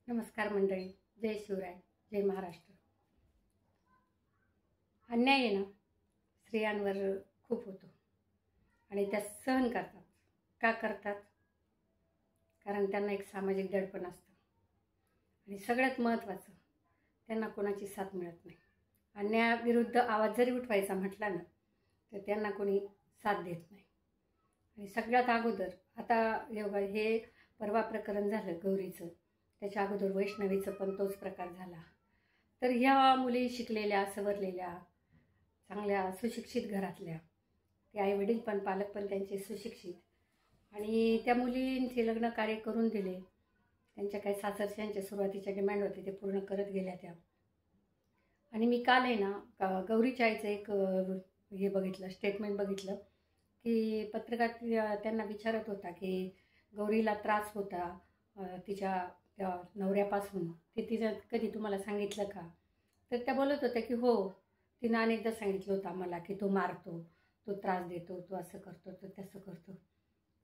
नमस्कार मंडळी. जय शिवराय, जय महाराष्ट्र. अन्याय आहे ना स्त्रियांवर खूप होतो आणि त्या सहन करतात. का करतात? कारण त्यांना एक सामाजिक दडपण असतं आणि सगळ्यात महत्त्वाचं, त्यांना कोणाची साथ मिळत नाही. अन्यायाविरुद्ध आवाज जरी उठवायचा म्हटला ना तर त्यांना कोणी साथ देत नाही. आणि सगळ्यात अगोदर आता हे परवा प्रकरण झालं गौरीचं, त्याच्या अगोदर वैष्णवीचं पण तोच प्रकार झाला. तर ह्या मुली शिकलेल्या, सवरलेल्या, चांगल्या सुशिक्षित घरातल्या, ते आईवडील पण, पालक पण त्यांचे सुशिक्षित, आणि त्या मुलींचे लग्न कार्य करून दिले. त्यांच्या काही सासरच्यांच्या सुरुवातीच्या डिमांड होते ते पूर्ण करत गेल्या त्या. आणि मी काल आहे ना गौरीच्या आईचं एक हे बघितलं, स्टेटमेंट बघितलं की पत्रकार त्यांना विचारत होता की गौरीला त्रास होता तिच्या नवऱ्यापासून, ते तिनं कधी तुम्हाला सांगितलं का? तर त्या बोलत होत्या की हो, तिनं अनेकदा सांगितलं होतं आम्हाला की तो मारतो, तो त्रास देतो, तो असं करतो, तो तसं करतो.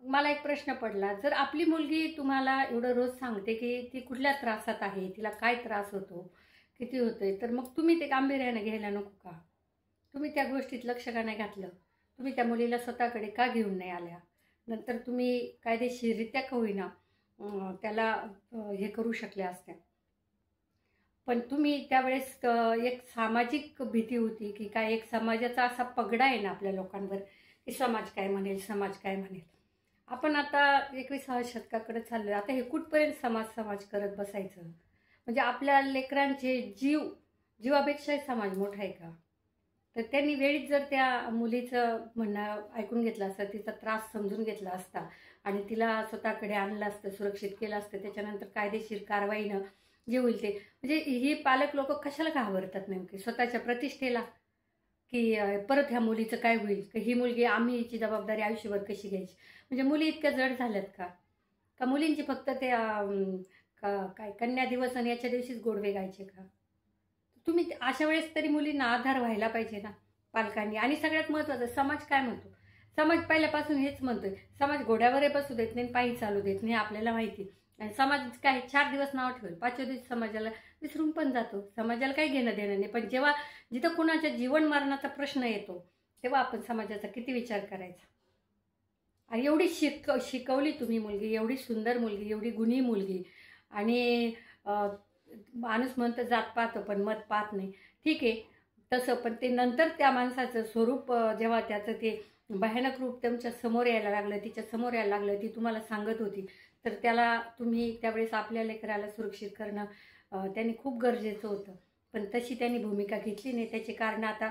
मला एक प्रश्न पडला, जर आपली मुलगी तुम्हाला एवढं रोज सांगते की ती कुठल्या त्रासात आहे, तिला काय त्रास होतो, किती होतोय, तर मग तुम्ही ते गांभीर्याने घ्यायला नको का? तुम्ही त्या गोष्टीत लक्ष का नाही घातलं? तुम्ही त्या मुलीला स्वतःकडे का घेऊन नाही आल्या? नंतर तुम्ही कायदेशीररित्या का होईना त्याला हे करू शकल्या असत्या. पण तुम्ही त्यावेळेस एक सामाजिक भीती होती की काय, एक समाजाचा असा पगडा आहे ना आपल्या लोकांवर की समाज काय म्हणेल, समाज काय म्हणेल. आपण आता 21व्या शतकाकडे चाललोय. आता हे कुठपर्यंत समाज करत बसायचं? म्हणजे आपल्या लेकरांचे जीवापेक्षा समाज मोठा आहे का? तर त्यांनी वेळीच जर त्या मुलीचं म्हणणं ऐकून घेतलं असतं, तिचा त्रास समजून घेतला असता आणि तिला स्वतःकडे आणलं असतं, सुरक्षित केलं असतं, त्याच्यानंतर कायदेशीर कारवाईनं जे होईल ते. म्हणजे ही पालक लोक कशाला घाबरतात नेमके? स्वतःच्या प्रतिष्ठेला, की परत ह्या मुलीचं काय होईल, की ही मुलगी आम्ही हिची जबाबदारी आयुष्यभर कशी घ्यायची? म्हणजे मुली इतक्या जड झाल्यात का? का मुलींची फक्त ते काय कन्या दिवस आणि याच्या दिवशीच गोडवे गायचे का? तुम्ही अशा वेळेस तरी मुलींना आधार व्हायला पाहिजे ना पालकांनी. आणि सगळ्यात महत्त्वाचं, समाज काय म्हणतो? समाज पहिल्यापासून हेच म्हणतोय, समाज घोड्यावर बसू देत नाही, पायी चालू देत नाही, आपल्याला माहिती. आणि समाज काय 4 दिवस नाव ठेवेल, 5व्या दिवस समाजाला विसरून पण जातो. समाजाला काही घेणं देणं नाही. पण जेव्हा जिथं कुणाच्या जीवन मरणाचा प्रश्न येतो तेव्हा आपण समाजाचा किती विचार करायचा? आणि एवढी शिकवली तुम्ही मुलगी, एवढी सुंदर मुलगी, एवढी गुणी मुलगी, आणि माणूस म्हणतं जात पाहतं पण मत पाहत नाही. ठीक आहे तसं, पण ते नंतर त्या माणसाचं स्वरूप जेव्हा त्याचं ते भयानक रूप तुमच्या समोर यायला लागलं, तिच्या समोर यायला लागलं, ती तुम्हाला सांगत होती, तर त्याला तुम्ही त्यावेळेस आपल्या लेकराला सुरक्षित करणं त्यांनी खूप गरजेचं होतं. पण तशी त्यांनी भूमिका घेतली नाही. त्याचे कारण आता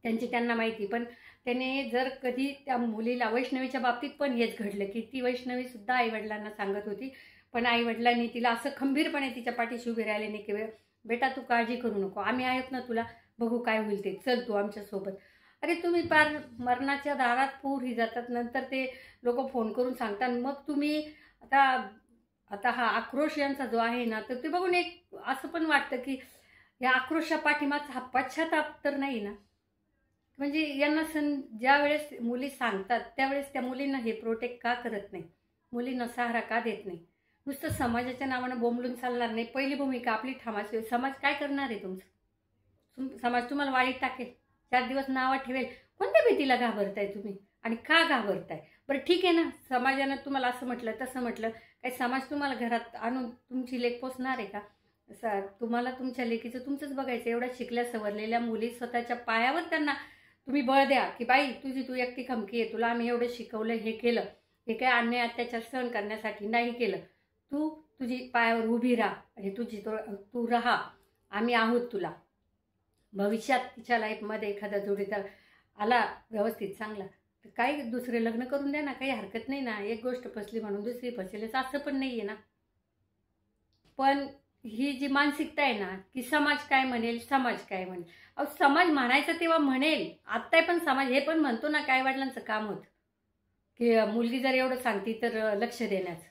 त्यांना माहिती. पण त्याने जर कधी त्या मुलीला, वैष्णवीच्या बाबतीत पण हेच घडलं की ती वैष्णवीसुद्धा आईवडिलांना सांगत होती, पण आईवडिलांनी तिला असं खंबीरपणे तिच्या पाठीशी उभी राहिले नाही की बेटा तू काळजी करू नको, आम्ही आहेत ना तुला, बघू काय होईल ते, चल तू आमच्यासोबत. अरे तुम्ही पार मरणाच्या दारात पोरी जातात, नंतर ते लोक फोन करून सांगतात. मग तुम्ही आता हा आक्रोश यांचा जो आहे ना, तर ते बघून एक असं पण वाटतं की या आक्रोशा पाठीमागचा हा पश्चाताप तर नाही ना? म्हणजे यांना ज्या वेळेस मुली सांगतात त्यावेळेस त्या मुलींना हे प्रोटेक्ट का करत नाही? मुलींना सहारा का देत नाही? नुसतं समाजाच्या नावानं बोंबलून चालणार नाही. पहिली भूमिका आपली ठामाची. समाज काय करणार आहे तुमचं? समाज तुम्हाला वाळीत टाकेल, 4 दिवस नावं ठेवेल. कोणत्या भीतीला घाबरताय तुम्ही आणि का घाबरताय? बरं ठीक आहे ना, समाजानं तुम्हाला असं म्हटलं तसं म्हटलं, काही समाज तुम्हाला घरात आणून तुमची लेक पोसणार आहे का? तुम्हाला तुमच्या लेकीचं तुमचंच बघायचं. एवढ्या शिकल्या सवरलेल्या मुली स्वतःच्या पायावर त्यांना तुम्ही बळ द्या की बाई तू एकटी खमकी आहे, तुला आम्ही एवढं शिकवलं, हे केलं, हे काय अन्याय अत्याचार सहन करण्यासाठी नाही केलं. तू तुझी पायावर उभी राहा आणि तू राहा, आम्ही आहोत तुला. भविष्यात तिच्या लाईफमध्ये एखादा जोडीदार आला व्यवस्थित चांगला, तर काय दुसरे लग्न करून द्या ना, काही हरकत नाही ना. एक गोष्ट फसली म्हणून दुसरी फसलेच असं पण नाही आहे ना. पण ही जी मानसिकता आहे ना की समाज काय म्हणेल, समाज काय म्हणेल. अहो समाज म्हणायचं तेव्हा म्हणेल, आत्ता पण समाज हे पण म्हणतो ना, काय वडिलांचं काम होतं की मुलगी जर एवढं सांगती तर लक्ष देण्याचं.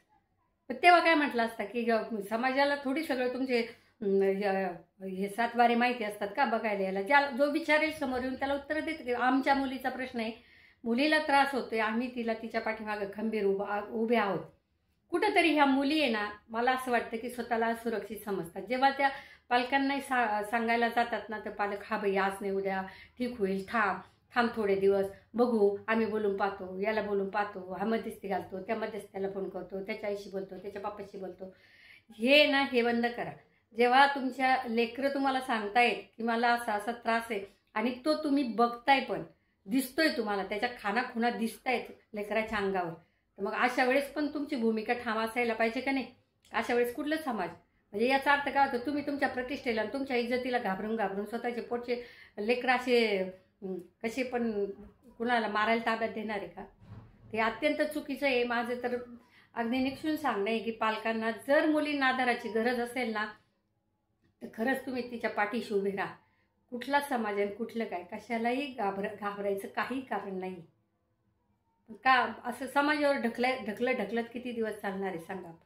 पण तेव्हा काय म्हटलं असतं की समाजाला थोडी सगळं तुमचे हे 7 वारे माहिती असतात का बघायला यायला? जो विचारेल समोर येऊन त्याला उत्तर देते की आमच्या मुलीचा प्रश्न आहे, मुलीला त्रास होतोय, आम्ही तिच्या पाठीमागे खंबीर उभे आहोत. कुठंतरी ह्या मुली आहे ना, मला असं वाटतं की स्वतःला सुरक्षित समजतात. जेव्हा त्या पालकांना सांगायला जातात ना, तर पालक हा बाई आज नाही उद्या ठीक होईल, थांब थांब थोडे दिवस बघू, आम्ही बोलून पाहतो, याला बोलून पाहतो, हा मध्यस्थी घालतो, त्या मध्यस्थ्याला फोन करतो, त्याच्या आईशी बोलतो, त्याच्या बापाशी बोलतो. हे ना हे बंद करा. जेव्हा तुमच्या लेकरं तुम्हाला सांगतायत की मला असा असा त्रास आहे आणि तो तुम्ही बघताय, पण दिसतोय तुम्हाला, त्याच्या खानाखुणा दिसतायत लेकराच्या अंगावर, तर मग अशा वेळेस पण तुमची भूमिका ठाम असायला पाहिजे का नाही? अशा वेळेस कुठलं समाज, म्हणजे याचा अर्थ काय होतो, तुम्ही तुमच्या प्रतिष्ठेला आणि तुमच्या इज्जतीला घाबरून घाबरून स्वतःचे पोटचे लेकरं असे कसे पण कुणाला मारायला ताब्यात देणार आहे का? ते अत्यंत चुकीचं आहे. माझं तर अगदी निक्षून सांगणं आहे की पालकांना जर मुलींना आधाराची गरज असेल ना, तर खरंच तुम्ही तिच्या पाठीशी उभे राहा. कुठला समाज आहे, कुठलं काय, कशालाही घाबरायचं काही कारण नाही. का असं समाजावर ढकलत किती दिवस चालणार आहे सांगा आपण?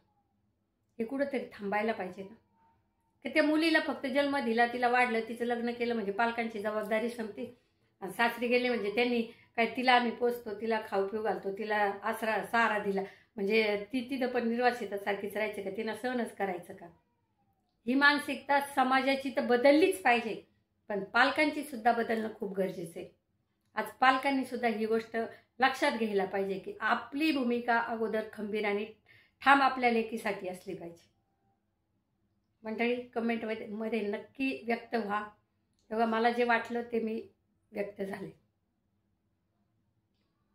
हे कुठंतरी थांबायला पाहिजे ना. की त्या मुलीला फक्त जन्म दिला, तिला वाढलं, तिचं लग्न केलं म्हणजे पालकांची जबाबदारी संपते. आणि सासरी गेले म्हणजे त्यांनी काय, तिला आम्ही पोसतो, तिला खाऊ पिऊ घालतो, तिला आसरा सहारा दिला म्हणजे ती तिथं पण निर्वासितासारखीच राहायचं का? तिनं सहनच करायचं का? ही मानसिकता समाजाची तर बदललीच पाहिजे, पण पालकांची सुद्धा बदलणं खूप गरजेचं आहे. आज पालकांनी सुद्धा ही गोष्ट लक्षात घ्यायला पाहिजे की आपली भूमिका अगोदर खंबीर आणि ठाम आपल्या लेकीसाठी असली पाहिजे. मंडळी, कमेंटमध्ये नक्की व्यक्त व्हा. तेव्हा मला जे वाटलं ते मी व्यक्त झाले.